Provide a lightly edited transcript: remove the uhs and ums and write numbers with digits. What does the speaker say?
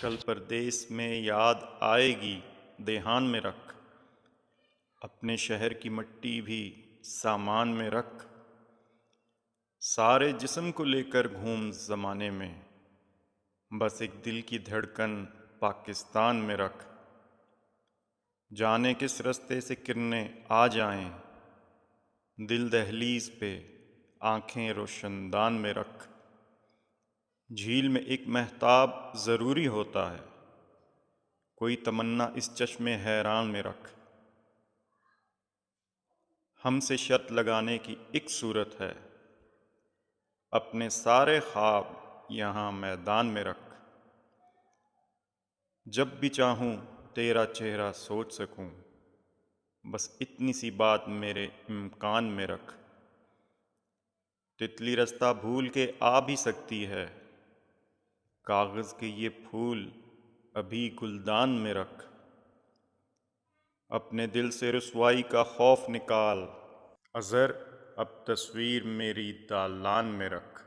کل پردیس میں یاد آئے گی دیہان میں رکھ، اپنے شہر کی مٹی بھی سامان میں رکھ، سارے جسم کو لے کر گھوم زمانے میں، بس ایک دل کی دھڑکن پاکستان میں رکھ، جانے کس رستے سے کرنیں آ جائیں، دل دہلیز پہ آنکھیں روشن دان میں رکھ، جھیل میں ایک مہتاب ضروری ہوتا ہے، کوئی تمنا اس چشم حیران میں رکھ، ہم سے شرط لگانے کی ایک صورت ہے، اپنے سارے خواب یہاں میدان میں رکھ، جب بھی چاہوں تیرا چہرہ سوچ سکوں، بس اتنی سی بات میرے امکان میں رکھ، تتلی رستہ بھول کے آ بھی سکتی ہے، کاغذ کے یہ پھول ابھی گلدان میں رکھ، اپنے دل سے رسوائی کا خوف نکال، اظہر اب تصویر میری دالان میں رکھ۔